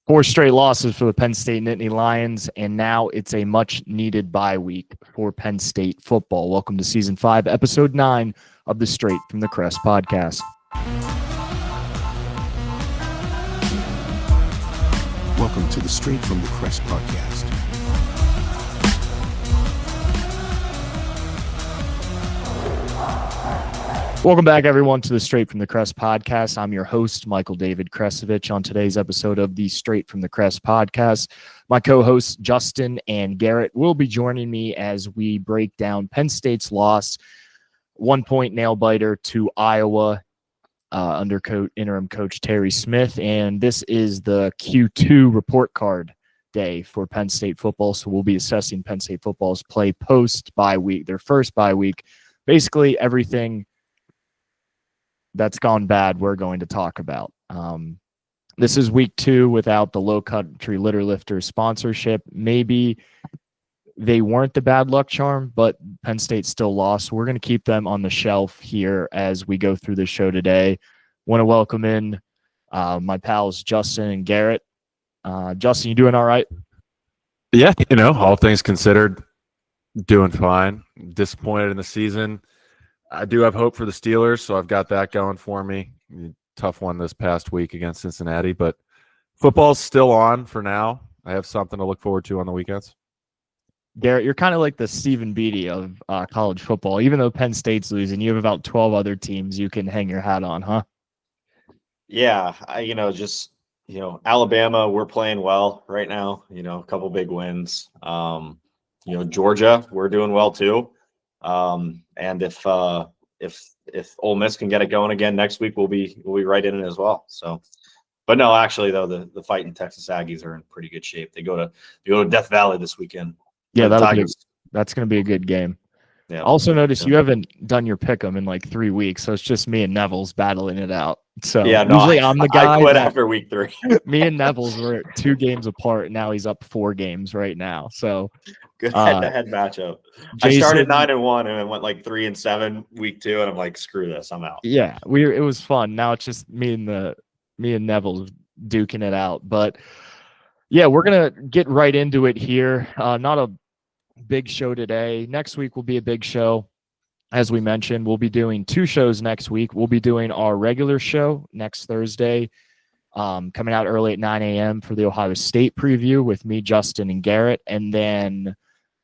Four straight losses for the Penn State Nittany Lions, and now it's a much-needed bye week for Penn State football. Welcome to Season 5, Episode 9 of the Straight from the Crest podcast. Welcome to the Straight from the Crest podcast. Welcome back, everyone, to the Straight from the Crest podcast. I'm your host, Michael David Kresovich. On today's episode of the Straight from the Crest podcast, my co-hosts Justin and Garrett will be joining me as we break down Penn State's loss, 1-point nail-biter to Iowa under interim coach Terry Smith. And this is the Q2 report card day for Penn State football, so we'll be assessing Penn State football's play post-bye week, their first bye week. Basically, everything that's gone bad we're going to talk about. This is week 2 without the Low Country Litter Lifter sponsorship. Maybe they weren't the bad luck charm, but Penn State still lost. We're going to keep them on the shelf here as we go through the show today. Want to welcome in my pals Justin and Garrett. Justin, you doing all right? Yeah, all things considered, doing fine. Disappointed in the season. I do have hope for the Steelers, so I've got that going for me. Tough one this past week against Cincinnati, but football's still on for now. I have something to look forward to on the weekends. Garrett, you're kind of like the Stephen Beatty of college football. Even though Penn State's losing, you have about 12 other teams you can hang your hat on, huh? Yeah, Alabama, we're playing well right now. A couple big wins. Georgia, we're doing well too. And if Ole Miss can get it going again next week, we'll be right in it as well. So, but no, actually though, the fighting Texas Aggies are in pretty good shape. They go to Death Valley this weekend. Yeah, that's going to be a good game. Yeah. Also notice you haven't done your pick'em in like 3 weeks, so it's just me and Neville's battling it out. So yeah, usually I'm the guy. I quit after week 3. Me and Neville's were 2 games apart, and now he's up 4 games right now. So good head-to-head matchup. Jason, I started 9-1 and I went like 3-7 week 2, and I'm like, screw this, I'm out. Yeah, it was fun. Now it's just me and Neville's duking it out. But yeah, we're gonna get right into it here. Not a big show today. Next week will be a big show. As we mentioned, we'll be doing 2 shows next week. We'll be doing our regular show next Thursday, coming out early at 9 a.m. for the Ohio State preview with me, Justin, and Garrett. And then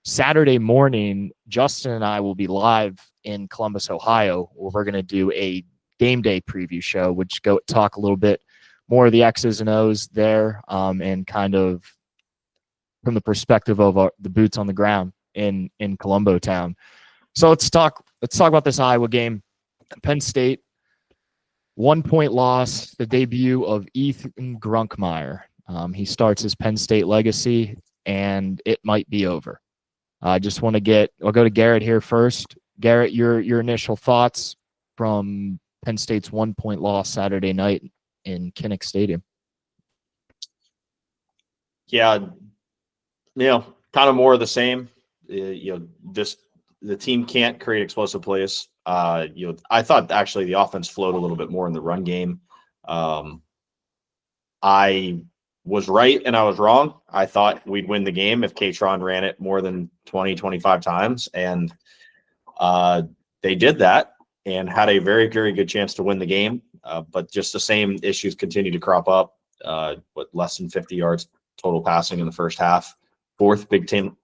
Saturday morning, Justin and I will be live in Columbus, Ohio, where we're going to do a game day preview show, which talk a little bit more of the X's and O's there, and kind of from the perspective of the boots on the ground in Colombo town. So let's talk about this Iowa game. Penn State, 1-point loss, the debut of Ethan Grunkmeyer. He starts his Penn State legacy, and it might be over. I just want to I'll go to Garrett here first. Garrett, your initial thoughts from Penn State's 1-point loss Saturday night in Kinnick Stadium. Yeah, kind of more of the same. The team can't create explosive plays. I thought actually the offense flowed a little bit more in the run game. I was right and I was wrong. I thought we'd win the game if Katron ran it more than 20, 25 times. And they did that and had a very, very good chance to win the game. But just the same issues continue to crop up. Less than 50 yards total passing in the first half. Fourth Big Ten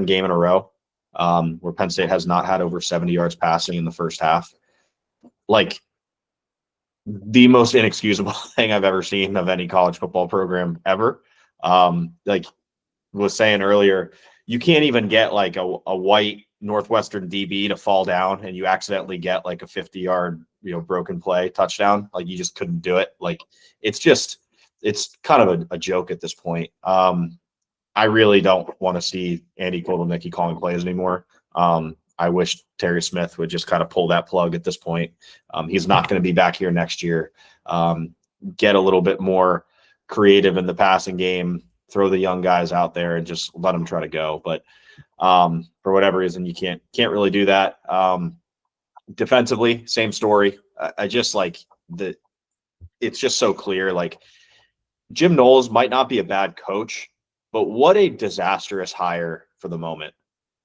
game in a row, where Penn State has not had over 70 yards passing in the first half. Like the most inexcusable thing I've ever seen of any college football program ever. Like was saying earlier, you can't even get like a white Northwestern DB to fall down and you accidentally get like a 50-yard, broken play touchdown. Like you just couldn't do it. Like it's kind of a joke at this point. I really don't want to see Andy Kotelnicki calling plays anymore. I wish Terry Smith would just kind of pull that plug at this point. He's not going to be back here next year. Get a little bit more creative in the passing game, throw the young guys out there and just let them try to go. But for whatever reason, you can't really do that. Defensively, same story. I just like it's just so clear. Like Jim Knowles might not be a bad coach, but what a disastrous hire for the moment,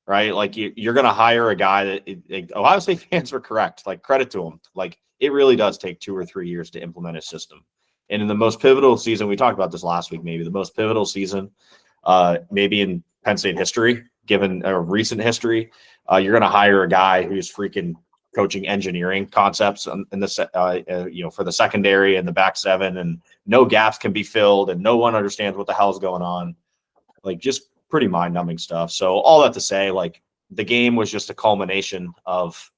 right? Like you're going to hire a guy that Ohio State fans were correct. Like credit to him. Like it really does take 2 or 3 years to implement a system. And in the most pivotal season, we talked about this last week, maybe the most pivotal season, maybe in Penn State history, given a recent history, you're going to hire a guy who's freaking coaching engineering concepts in the for the secondary and the back seven, and no gaps can be filled, and no one understands what the hell is going on. Like just pretty mind-numbing stuff. So all that to say, like the game was just a culmination of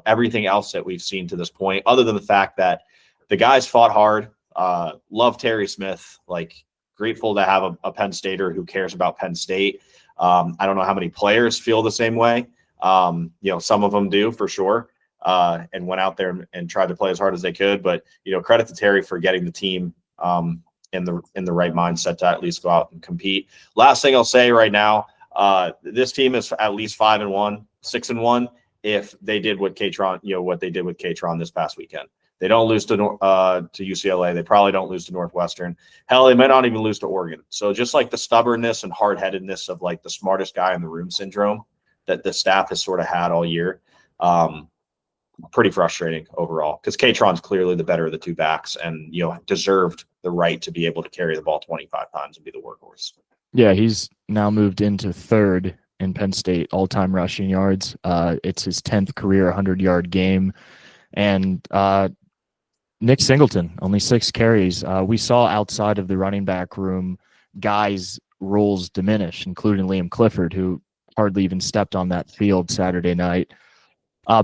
everything else that we've seen to this point, other than the fact that the guys fought hard. Love Terry Smith. Like grateful to have a Penn Stater who cares about Penn State. I don't know how many players feel the same way. Some of them do for sure, and went out there and tried to play as hard as they could. But credit to Terry for getting the team in the right mindset to at least go out and compete. Last thing I'll say right now, this team is at least 5-1, 6-1 if they did what they did with Katron this past weekend. They don't lose to UCLA. They probably don't lose to Northwestern. Hell, they might not even lose to Oregon. So just like the stubbornness and hard-headedness of like the smartest guy in the room syndrome that the staff has sort of had all year, pretty frustrating overall, because Katron's clearly the better of the two backs and deserved the right to be able to carry the ball 25 times and be the workhorse. Yeah, he's now moved into third in Penn State all-time rushing yards. It's his 10th career 100-yard game. And Nick Singleton, only 6 carries. We saw outside of the running back room guys' roles diminish, including Liam Clifford, who hardly even stepped on that field Saturday night.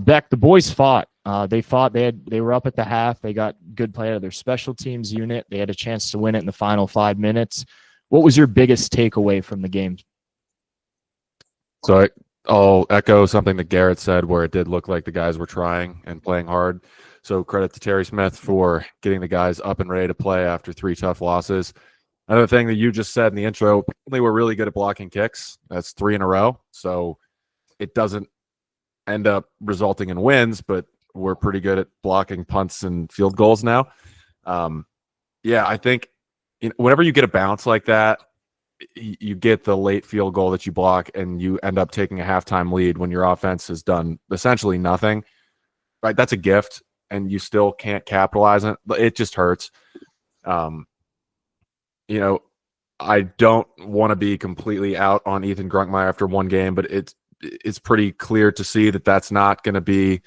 Beck, the boys fought. They fought. They were up at the half. They got good play out of their special teams unit. They had a chance to win it in the final 5 minutes. What was your biggest takeaway from the game? So I'll echo something that Garrett said, where it did look like the guys were trying and playing hard. So credit to Terry Smith for getting the guys up and ready to play after 3 tough losses. Another thing that you just said in the intro, they were really good at blocking kicks. That's 3 in a row. So it doesn't end up resulting in wins, but we're pretty good at blocking punts and field goals now. I think whenever you get a bounce like that, you get the late field goal that you block, and you end up taking a halftime lead when your offense has done essentially nothing. Right? That's a gift, and you still can't capitalize on it. It just hurts. I don't want to be completely out on Ethan Grunkmeyer after one game, but it's pretty clear to see that that's not going to be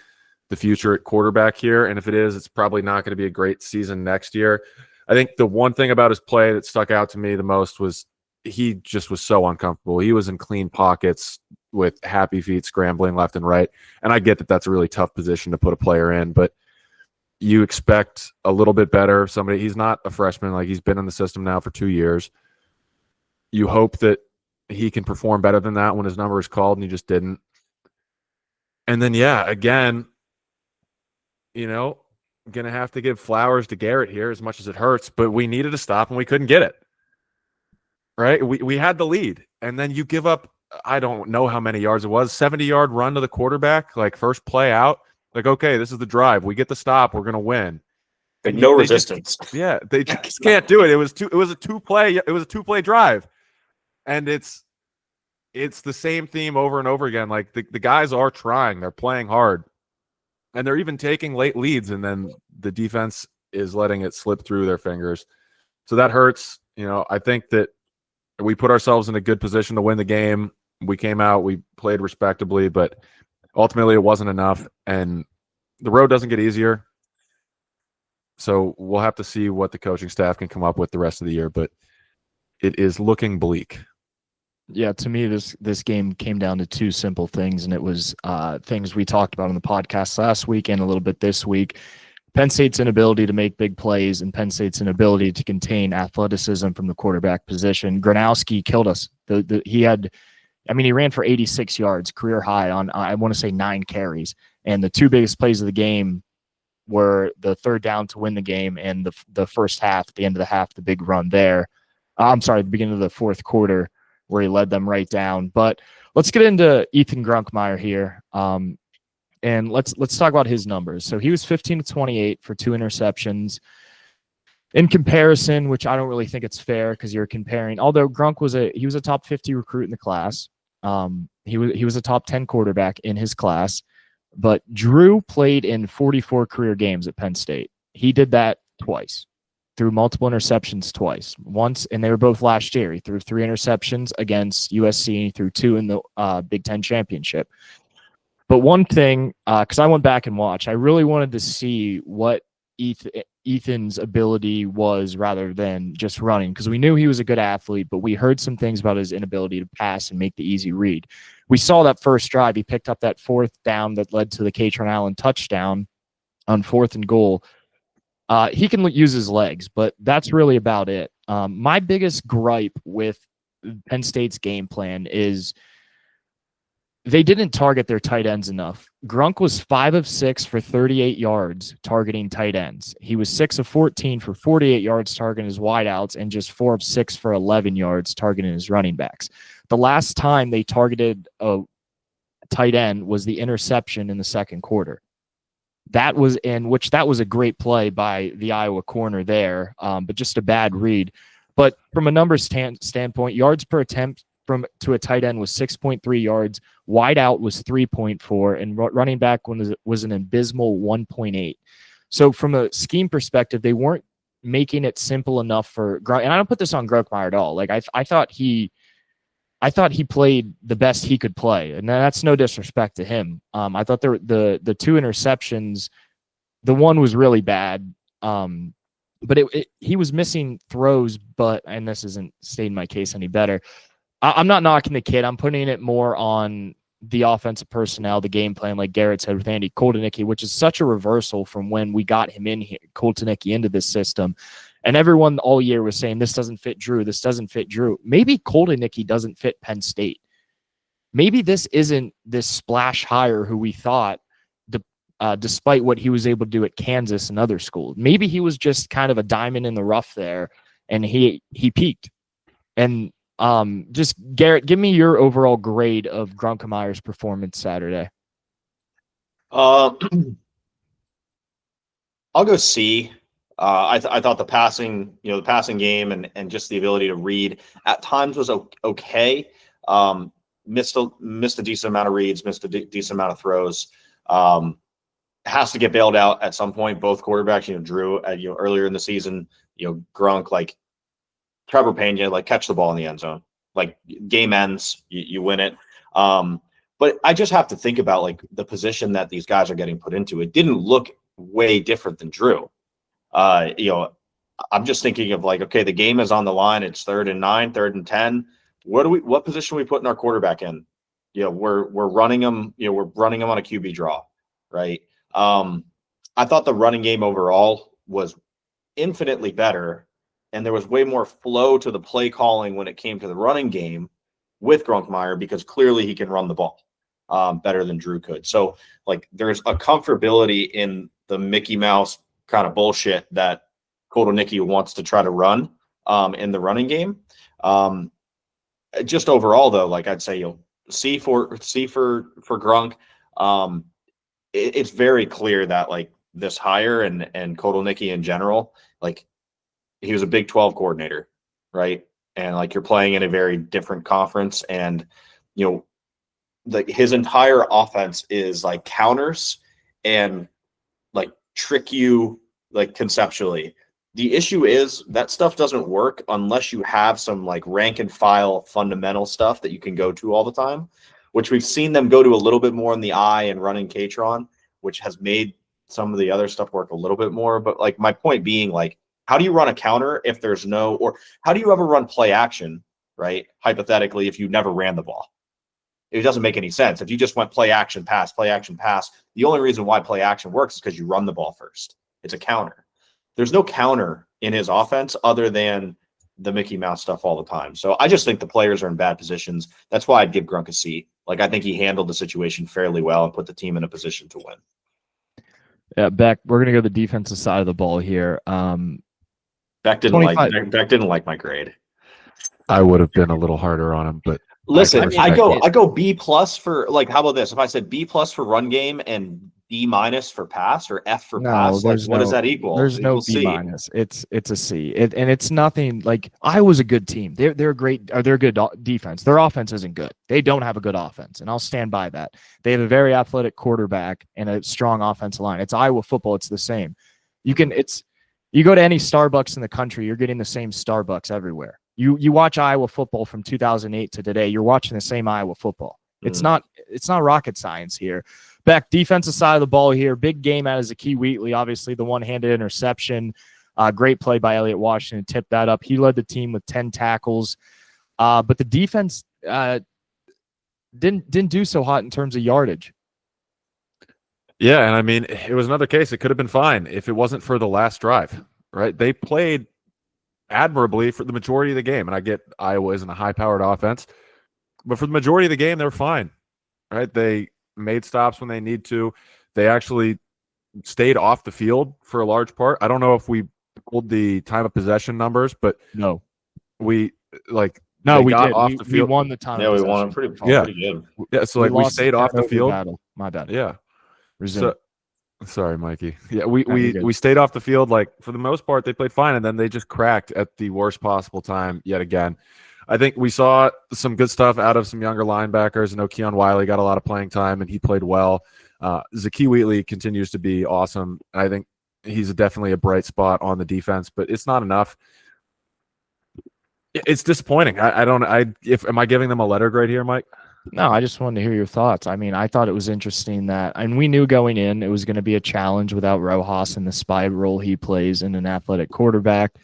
the future at quarterback here. And if it is, it's probably not going to be a great season next year. I think the one thing about his play that stuck out to me the most was he just was so uncomfortable. He was in clean pockets with happy feet scrambling left and right. And I get that that's a really tough position to put a player in, but you expect a little bit better. He's not a freshman. Like, he's been in the system now for 2 years. You hope that he can perform better than that when his number is called, and he just didn't. And then, again, going to have to give flowers to Garrett here as much as it hurts, but we needed a stop and we couldn't get it. Right? We had the lead, and then you give up, I don't know how many yards it was, 70-yard run to the quarterback, like first play out. Like, okay, this is the drive. We get the stop. We're going to win. And no resistance. They just can't do it. It was a two-play drive. And it's the same theme over and over again. Like, the guys are trying. They're playing hard. And they're even taking late leads, and then the defense is letting it slip through their fingers. So that hurts. I think that we put ourselves in a good position to win the game. We came out, we played respectably, but ultimately it wasn't enough, and the road doesn't get easier. So we'll have to see what the coaching staff can come up with the rest of the year, but it is looking bleak. Yeah, to me, this game came down to 2 simple things, and it was things we talked about on the podcast last week and a little bit this week. Penn State's inability to make big plays and Penn State's inability to contain athleticism from the quarterback position. Gronowski killed us. He ran for 86 yards, career high on, I want to say, 9 carries. And the 2 biggest plays of the game were the third down to win the game and the first half, at the end of the half, the big run there. The beginning of the fourth quarter, where he led them right down. But let's get into Ethan Grunkmeyer here. And let's talk about his numbers. So he was 15 to 28 for 2 interceptions. in comparison, which I don't really think it's fair because you're comparing. Although Grunk was a top 50 recruit in the class. He was a top 10 quarterback in his class, but Drew played in 44 career games at Penn State. He did that twice, threw multiple interceptions twice. Once, and they were both last year. He threw 3 interceptions against USC, and he threw 2 in the Big Ten championship. But one thing, because I went back and watched, I really wanted to see what Ethan's ability was rather than just running, because we knew he was a good athlete, but we heard some things about his inability to pass and make the easy read. We saw that first drive. He picked up that 4th down that led to the Katron Allen touchdown on 4th and goal. He can use his legs, but that's really about it. My biggest gripe with Penn State's game plan is they didn't target their tight ends enough. Grunk was 5 of 6 for 38 yards targeting tight ends. He was 6 of 14 for 48 yards targeting his wideouts, and just 4 of 6 for 11 yards targeting his running backs. The last time they targeted a tight end was the interception in the second quarter. That was a great play by the Iowa corner there, but just a bad read. But from a numbers standpoint, yards per attempt to a tight end was 6.3 yards. Wide out was 3.4, and running back was an abysmal 1.8. So from a scheme perspective, they weren't making it simple enough for Grunk. And I don't put this on Grunkmeyer at all. Like I thought he played the best he could play, and that's no disrespect to him. I thought the 2 interceptions, the one was really bad. But he was missing throws. And this isn't stating my case any better. I'm not knocking the kid. I'm putting it more on the offensive personnel, the game plan, like Garrett said with Andy Koldenicki, which is such a reversal from when we got him in here, Koldenicki, into this system. And everyone all year was saying, this doesn't fit Drew. This doesn't fit Drew. Maybe Koldenicki doesn't fit Penn State. Maybe this isn't this splash hire who we thought, despite what he was able to do at Kansas and other schools. Maybe he was just kind of a diamond in the rough there, and he peaked. And just Garrett, give me your overall grade of Grunkmeyer's performance Saturday. I'll go C. I thought the passing game and just the ability to read at times was okay. Missed a decent amount of reads, missed a decent amount of throws. Has to get bailed out at some point. Both quarterbacks, Drew, earlier in the season, Grunk, like Trevor Pena, catch the ball in the end zone. Game ends, you win it. But I just have to think about the position that these guys are getting put into. It didn't look way different than Drew. I'm just thinking of okay, the game is on the line. It's 3rd and 9, 3rd and 10. What position are we putting our quarterback in? We're running him. We're running him on a QB draw, right? I thought the running game overall was infinitely better. And there was way more flow to the play calling when it came to the running game with Grunkmeyer, because clearly he can run the ball better than Drew could. So there's a comfortability in the Mickey Mouse kind of bullshit that Koldenicki wants to try to run in the running game. Just overall though, I'd say C for Grunk. It's very clear that this hire and Koldenicki in general, he was a Big 12 coordinator, right? And you're playing in a very different conference, and his entire offense is counters and trick you conceptually. The issue is that stuff doesn't work unless you have some rank and file fundamental stuff that you can go to all the time, which we've seen them go to a little bit more in the eye and running Katron, which has made some of the other stuff work a little bit more. But my point being, how do you run a counter if there's or how do you ever run play action, right? Hypothetically, if you never ran the ball, it doesn't make any sense. If you just went play action, pass, the only reason why play action works is because you run the ball first. It's a counter. There's no counter in his offense other than the Mickey Mouse stuff all the time. So I just think the players are in bad positions. That's why I'd give Grunk a C. I think he handled the situation fairly well and put the team in a position to win. Yeah, Beck, we're going to go the defensive side of the ball here. Beck didn't like my grade. I would have been a little harder on him, but listen, I go B+ for how about this? If I said B+ for run game and D- for pass or F for No, pass? Like, there's what does no that equal? there's It no equals B C. minus. It's a C. And it's nothing like Iowa's a good team. They're great. Or they're good defense. Their offense isn't good. They don't have a good offense, and I'll stand by that. They have a very athletic quarterback and a strong offensive line. It's Iowa football. It's the same. You go to any Starbucks in the country, you're getting the same Starbucks everywhere. You watch Iowa football from 2008 to today, you're watching the same Iowa football. It's not rocket science here. Beck, defensive side of the ball here. Big game out of Zakee Wheatley. Obviously, the one-handed interception. Great play by Elliott Washington to tip that up. He led the team with 10 tackles. But the defense didn't do so hot in terms of yardage. Yeah, and I mean, it was another case. It could have been fine if it wasn't for the last drive, right? They played admirably for the majority of the game. And I get Iowa isn't a high-powered offense. But for the majority of the game, they were fine, right? They made stops when they need to. They actually stayed off the field for a large part. I don't know if we pulled the time of possession numbers, but No. we got did. Off the field. We won the time. Yeah, we won pretty good. Yeah, so like we stayed off the field. Battle. My bad. Yeah. Resume. So, sorry, Mikey. Yeah, we stayed off the field. Like for the most part, they played fine, and then they just cracked at the worst possible time yet again. I think we saw some good stuff out of some younger linebackers. I know Keon Wiley got a lot of playing time, and he played well. Zakee Wheatley continues to be awesome. I think he's definitely a bright spot on the defense, but it's not enough. It's disappointing. Am I giving them a letter grade here, Mike? No, I just wanted to hear your thoughts. I mean, I thought it was interesting and we knew going in it was going to be a challenge without Rojas and the spy role he plays in an athletic quarterback,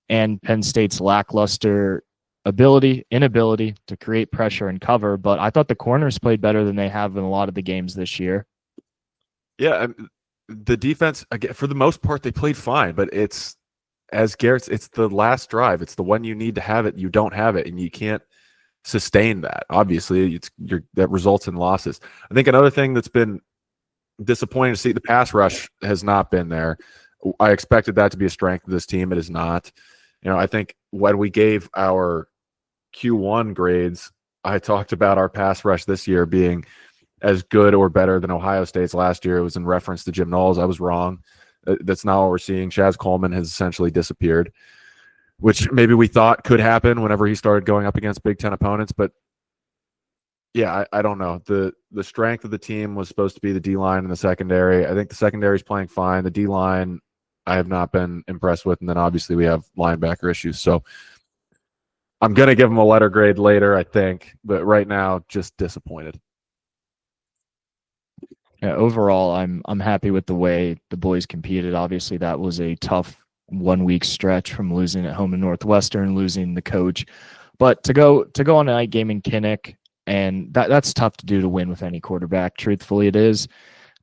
and Penn State's lackluster inability to create pressure and cover. But I thought the corners played better than they have in a lot of the games this year. Yeah, the defense, again, for the most part, they played fine, but it's the last drive. It's the one you need to have it. You don't have it, and you can't sustain that. Obviously, that results in losses. I think another thing that's been disappointing to see, the pass rush has not been there. I expected that to be a strength of this team. It is not. I think when we gave our Q1 grades, I talked about our pass rush this year being as good or better than Ohio State's last year. It was in reference to Jim Knowles. I was wrong. That's not what we're seeing. Chaz Coleman has essentially disappeared, which maybe we thought could happen whenever he started going up against Big Ten opponents. But yeah, I don't know. The strength of the team was supposed to be the D-line and the secondary. I think the secondary is playing fine. The D-line I have not been impressed with. And then obviously we have linebacker issues. So I'm going to give them a letter grade later, I think. But right now, just disappointed. Yeah, overall, I'm happy with the way the boys competed. Obviously, that was a tough 1 week stretch from losing at home to Northwestern, losing the coach. But to go on a night game in Kinnick, and that's tough to do to win with any quarterback. Truthfully, it is.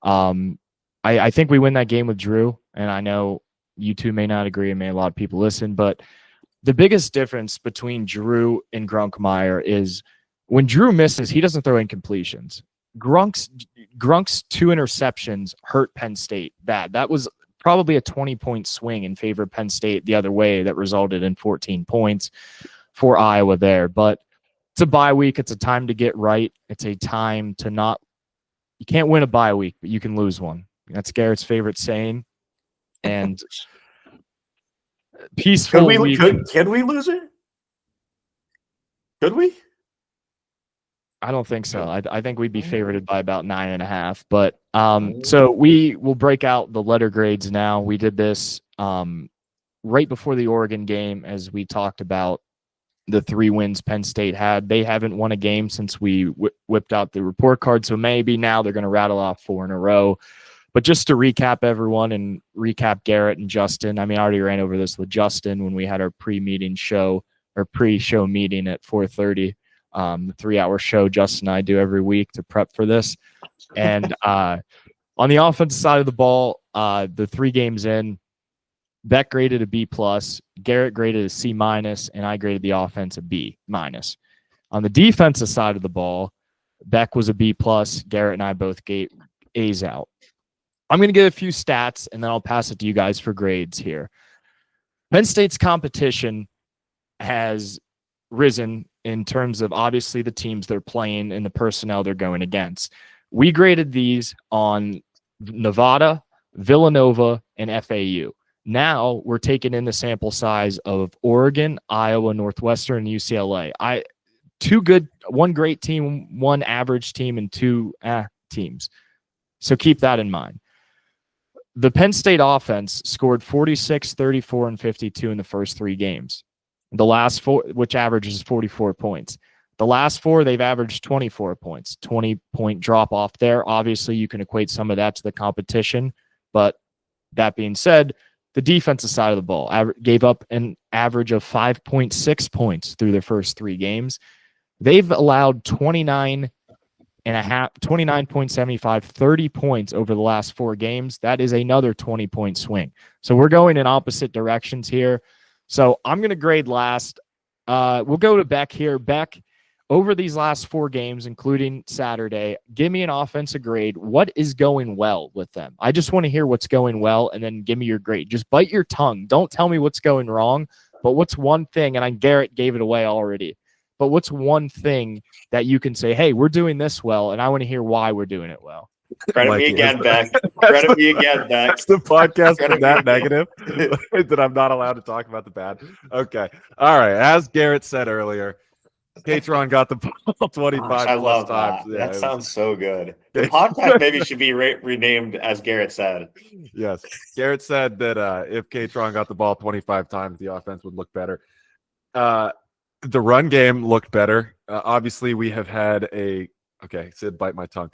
I think we win that game with Drew, and I know you two may not agree, and may a lot of people listen, but the biggest difference between Drew and Grunkmeyer is when Drew misses, he doesn't throw incompletions. Grunk's 2 interceptions hurt Penn State bad. That was probably a 20-point swing in favor of Penn State the other way that resulted in 14 points for Iowa there. But it's a bye week. It's a time to get right. It's a time to not – you can't win a bye week, but you can lose one. That's Garrett's favorite saying. And peaceful week. Can we lose it? Could we? I don't think so. I think we'd be favored by about 9.5. But so we will break out the letter grades now. We did this right before the Oregon game, as we talked about the 3 wins Penn State had. They haven't won a game since we whipped out the report card. So maybe now they're going to rattle off 4 in a row. But just to recap everyone and recap Garrett and Justin, I mean, I already ran over this with Justin when we had our pre-show meeting at 4:30. The 3-hour show Justin and I do every week to prep for this. And on the offensive side of the ball, the 3 games in, Beck graded a B+, Garrett graded a C-, and I graded the offense a B-. On the defensive side of the ball, Beck was a B+, Garrett and I both gave A's out. I'm going to give a few stats, and then I'll pass it to you guys for grades here. Penn State's competition has risen in terms of obviously the teams they're playing and the personnel they're going against. We graded these on Nevada, Villanova, and FAU. Now we're taking in the sample size of Oregon, Iowa, Northwestern, and UCLA. One great team, one average team, and two teams. So keep that in mind. The Penn State offense scored 46, 34, and 52 in the first 3 games. The last 4, which averages 44 points. The last 4, they've averaged 24 points, 20-point drop off there. Obviously, you can equate some of that to the competition. But that being said, the defensive side of the ball gave up an average of 5.6 points through their first 3 games. They've allowed 29.75, 30 points over the last 4 games. That is another 20-point swing. So we're going in opposite directions here. So I'm going to grade last. We'll go to Beck here. Beck, over these last 4 games, including Saturday, give me an offensive grade. What is going well with them? I just want to hear what's going well, and then give me your grade. Just bite your tongue. Don't tell me what's going wrong, but what's one thing, and Garrett gave it away already, but what's one thing that you can say, hey, we're doing this well, and I want to hear why we're doing it well. Credit me again, Beck. Credit me again, Beck. That's the podcast from that negative that I'm not allowed to talk about the bad. Okay. All right. As Garrett said earlier, Patron got the ball 25 I plus love times. that. Yeah, That sounds so good. The podcast maybe should be renamed as Garrett said. Yes. Garrett said that if Patron got the ball 25 times, the offense would look better. The run game looked better. Obviously, we have had said bite my tongue.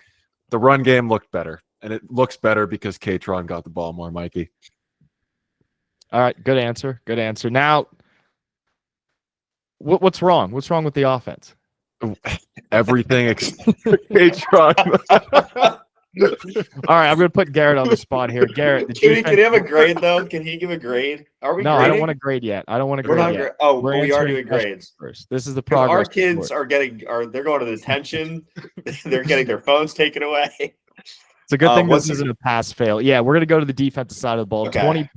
The run game looked better, and it looks better because Katron got the ball more, Mikey. All right, good answer. Good answer. Now, what's wrong? What's wrong with the offense? Everything except Katron. All right, I'm going to put Garrett on the spot here. Garrett, Can he have a grade, though? Can he give a grade? Are we No, grading? I don't want to grade yet. I don't want to We're grade not yet. we are doing grades First. This is the 'Cause progress. our kids they're going to detention. They're getting their phones taken away. It's a good thing this isn't a pass-fail. Yeah, we're going to go to the defensive side of the ball. Okay.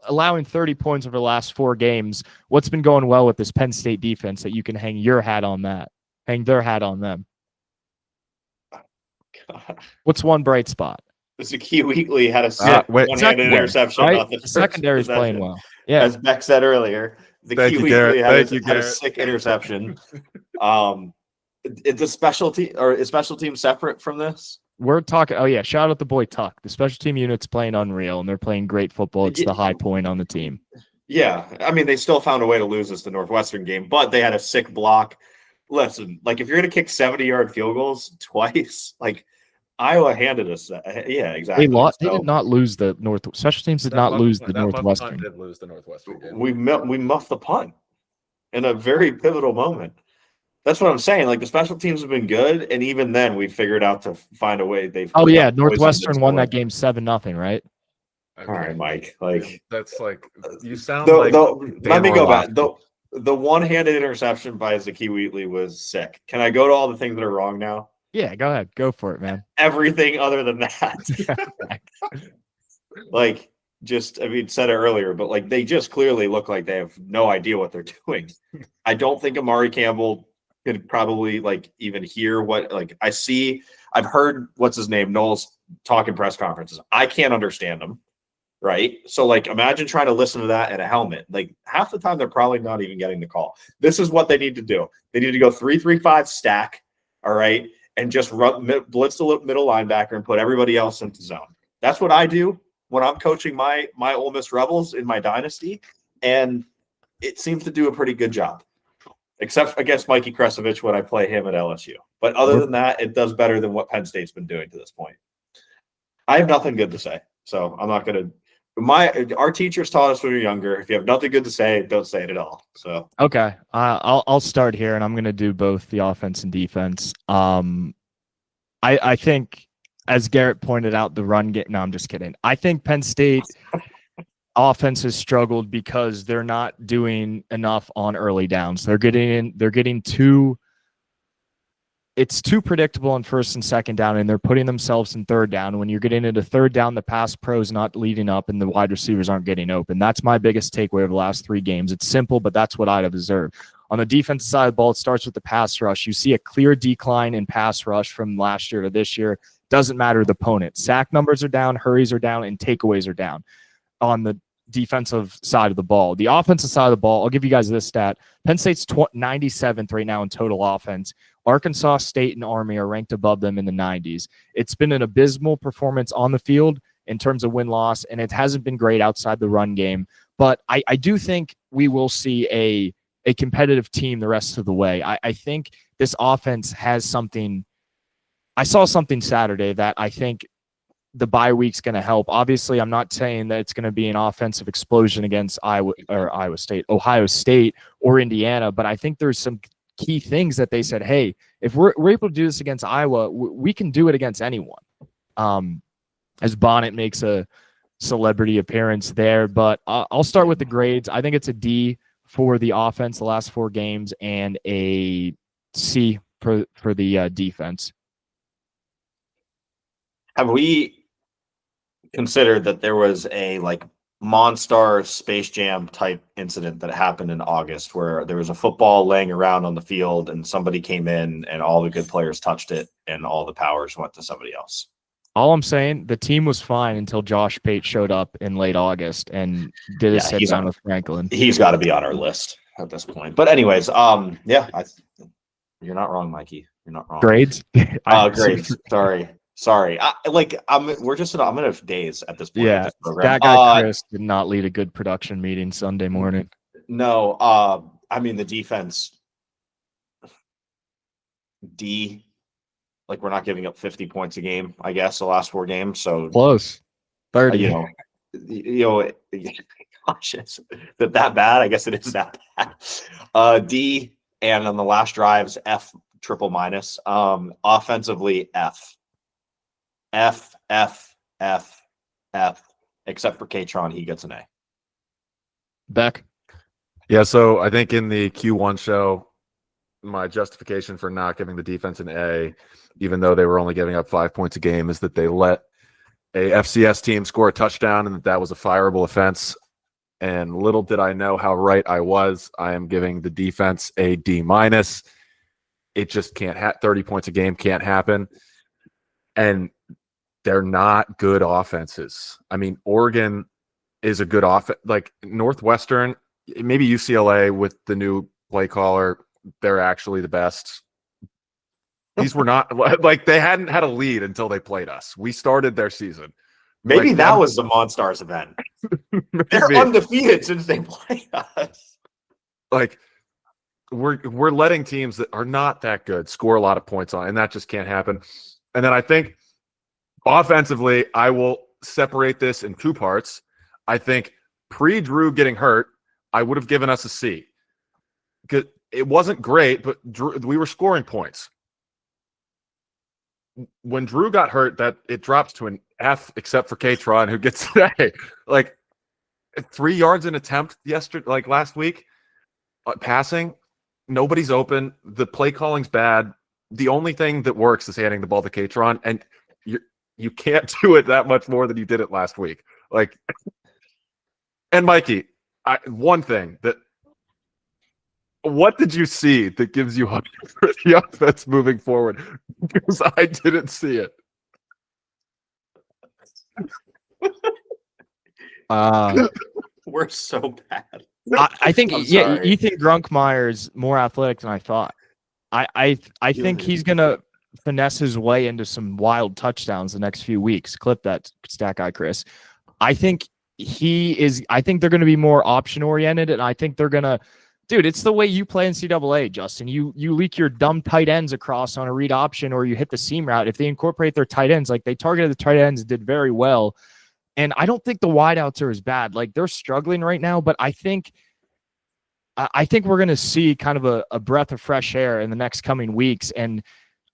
Allowing 30 points over the last 4 games. What's been going well with this Penn State defense that you can hang your hat on that? Hang their hat on them. God. What's one bright spot? Zakee Wheatley had a one-handed interception. Right? Off the Secondary is playing well. Yeah. As Beck said earlier, Zakee Wheatley had a sick interception. Is the special team separate from this? We're talking. Oh yeah, shout out the boy Tuck. The special team unit's playing unreal, and they're playing great football. It's the high point on the team. Yeah, I mean they still found a way to lose this the Northwestern game, but they had a sick block. Listen, like if you're gonna kick 70-yard field goals twice, like Iowa handed us that. Yeah, exactly. They did not lose the North. Special teams did not lose the Northwestern. Did lose the Northwestern game. We muffed the punt in a very pivotal moment. That's what I'm saying. Like the special teams have been good, and even then, we figured out to find a way. Northwestern won that game 7-0, right? Okay. All right, Mike. Like that's like you sound like. Let me go back. The one-handed interception by Zakee Wheatley was sick. Can I go to all the things that are wrong now? Yeah, go ahead. Go for it, man. Everything other than that. Said it earlier, but like they just clearly look like they have no idea what they're doing. I don't think Amari Campbell could probably like even hear what I've heard what's his name, Knowles, talk in press conferences. I can't understand him. Right. So like imagine trying to listen to that in a helmet. Like half the time they're probably not even getting the call. This is what they need to do. They need to go 3-3-5 stack. All right. And just blitz the middle linebacker and put everybody else into zone. That's what I do when I'm coaching my Ole Miss Rebels in my dynasty. And it seems to do a pretty good job. Except against Mikey Kresovich when I play him at LSU. But other than that, it does better than what Penn State's been doing to this point. I have nothing good to say. So I'm not going to. Our teachers taught us when we were younger, if you have nothing good to say, don't say it at all. So okay, I'll start here, and I'm going to do both the offense and defense. I think, as Garrett pointed out, the run game. No, I'm just kidding. I think Penn State offense has struggled because they're not doing enough on early downs. They're getting too. It's too predictable on first and second down, and they're putting themselves in third down. When you're getting into third down, the pass pro's not leading up, and the wide receivers aren't getting open. That's my biggest takeaway over the last 3 games. It's simple, but that's what I'd have observed. On the defensive side of the ball, it starts with the pass rush. You see a clear decline in pass rush from last year to this year. Doesn't matter the opponent. Sack numbers are down, hurries are down, and takeaways are down on the defensive side of the ball. The offensive side of the ball, I'll give you guys this stat. Penn State's 97th right now in total offense. Arkansas State and Army are ranked above them in the 90s. It's been an abysmal performance on the field in terms of win-loss, and it hasn't been great outside the run game. But I do think we will see a competitive team the rest of the way. I think this offense has something. I saw something Saturday that I think the bye week's going to help. Obviously, I'm not saying that it's going to be an offensive explosion against Ohio State, or Indiana, but I think there's some key things that they said, hey, if we're able to do this against Iowa, we can do it against anyone. As Bonnet makes a celebrity appearance there, but I'll start with the grades. I think it's a D for the offense the last 4 games and a C for the defense. Have we considered that there was a Monstar Space Jam type incident that happened in August where there was a football laying around on the field and somebody came in and all the good players touched it and all the powers went to somebody else? All I'm saying, the team was fine until Josh Pate showed up in late August and did a sit down with Franklin. He's got to be on our list at this point. But anyways, you're not wrong, Mikey. You're not wrong. Grades? Grades. Sorry. I'm in a daze at this point. Yeah, that guy Chris did not lead a good production meeting Sunday morning. No, the defense, D. We're not giving up 50 points a game, I guess, the last 4 games. So close, 30. Gosh, is it that bad? I guess it is that bad. D, and on the last drives, F triple minus. Offensively, F. F, F, F, F. Except for Katron, he gets an A. Beck. Yeah, so I think in the Q1 show, my justification for not giving the defense an A, even though they were only giving up 5 points a game, is that they let a FCS team score a touchdown and that was a fireable offense. And little did I know how right I was. I am giving the defense a D minus. It just can't 30 points a game can't happen. And they're not good offenses. I mean, Oregon is a good offense. Northwestern, maybe UCLA with the new play caller, they're actually the best. These were not they hadn't had a lead until they played us. We started their season. Maybe that was the Monstars event. They're undefeated since they played us. We're letting teams that are not that good score a lot of points on, and that just can't happen. And then I think offensively, I will separate this in 2 parts. I think pre-Drew getting hurt, I would have given us a C. Because it wasn't great, but we were scoring points. When Drew got hurt, that it drops to an F, except for Katron, who gets an A. 3 yards in attempt last week, passing. Nobody's open. The play calling's bad. The only thing that works is handing the ball to Katron, and you can't do it that much more than you did it last week. And Mikey, one thing that. What did you see that gives you hope for the offense moving forward? Because I didn't see it. We're so bad. I think Ethan Grunkmeyer's more athletic than I thought. I think he's gonna finesse his way into some wild touchdowns the next few weeks. Clip that stat guy, Chris. I think they're gonna be more option oriented, and I think they're gonna. Dude, it's the way you play NCAA, Justin. You leak your dumb tight ends across on a read option, or you hit the seam route. If they incorporate their tight ends, they targeted the tight ends, did very well. And I don't think the wideouts are as bad. They're struggling right now, but I think we're going to see kind of a breath of fresh air in the next coming weeks. And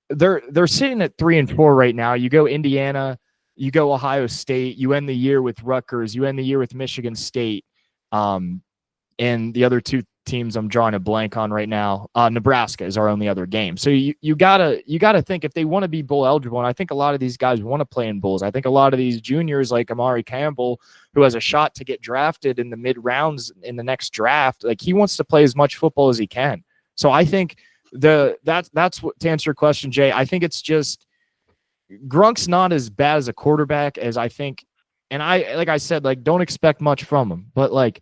they're sitting at 3-4 right now. You go Indiana, you go Ohio State, you end the year with Rutgers, you end the year with Michigan State, and the other 2 teams I'm drawing a blank on right now. Nebraska is our only other game. So you gotta think if they want to be bowl eligible, and I think a lot of these guys want to play in bowls. I think a lot of these juniors like Amari Campbell, who has a shot to get drafted in the mid rounds in the next draft, he wants to play as much football as he can. So I think that's what, to answer your question, Jay, I think it's just Grunk's not as bad as a quarterback as I think. And like I said, like, don't expect much from him. But like,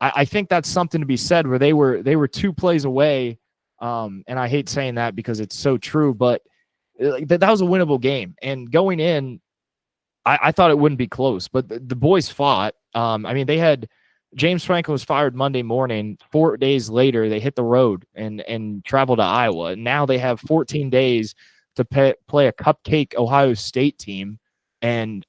I think that's something to be said where they were 2 plays away. And I hate saying that because it's so true, but that was a winnable game. And going in, I thought it wouldn't be close, but the boys fought. I mean, they had James Franklin was fired Monday morning. 4 days later, they hit the road and traveled to Iowa. And now they have 14 days to play a cupcake Ohio State team. And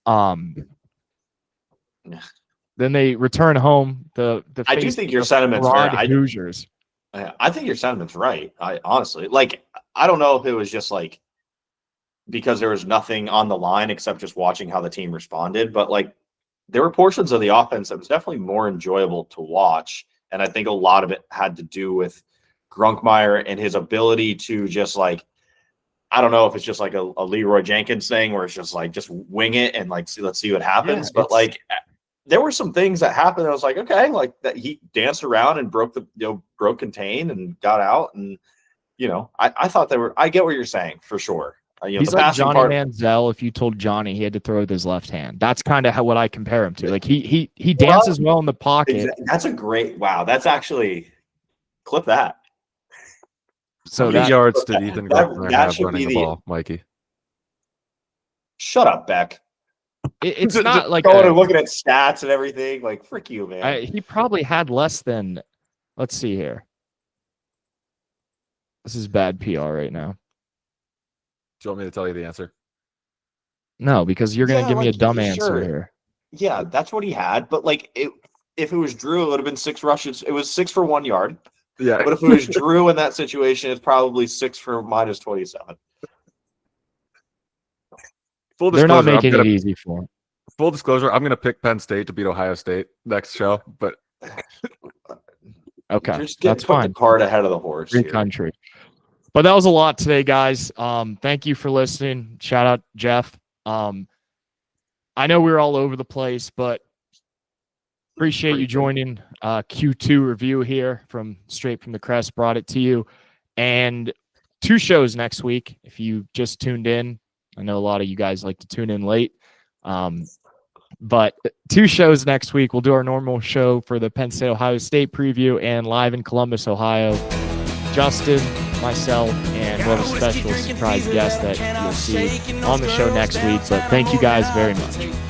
then they return home. I do think your sentiment's fair. Hoosiers. I think your sentiment's right. I honestly, like, I don't know if it was just like because there was nothing on the line except just watching how the team responded, but like there were portions of the offense that was definitely more enjoyable to watch. And I think a lot of it had to do with Grunkmeyer and his ability to just like, I don't know if it's just like a Leroy Jenkins thing where it's just like, just wing it and like, let's see what happens. But like, there were some things that happened. I was like, okay, like that he danced around and broke contain and got out. And, I thought I get what you're saying for sure. He's like Johnny Manziel. If you told Johnny he had to throw with his left hand, that's kind of what I compare him to. Like he dances well in the pocket. That's a great, wow. That's actually, clip that. So how many yards did Ethan Grunkmeyer have running the ball, Mikey? Shut up, Beck. It's not like going and looking at stats and everything. Like, frick you, man. He probably had less than. Let's see here. This is bad PR right now. Do you want me to tell you the answer? No, because you're going to give me a dumb answer here. Yeah, that's what he had. But like, if it was Drew, it would have been 6 rushes. It was 6 for 1 yard. Yeah. But if it was Drew in that situation, it's probably 6 for minus 27. They're not making it easy for him. Full disclosure, I'm going to pick Penn State to beat Ohio State next show, but okay, that's fine. The cart ahead of the horse. Free country. But that was a lot today, guys. Thank you for listening. Shout out Jeff. I know we were all over the place, but appreciate you joining Q2 review here from Straight from the Crest. Brought it to you. And 2 shows next week. If you just tuned in, I know a lot of you guys like to tune in late. But 2 shows next week. We'll do our normal show for the Penn State Ohio State preview and live in Columbus, Ohio. Justin, myself, and we'll have a special surprise guest that you'll see on the show next week. But thank you guys very much.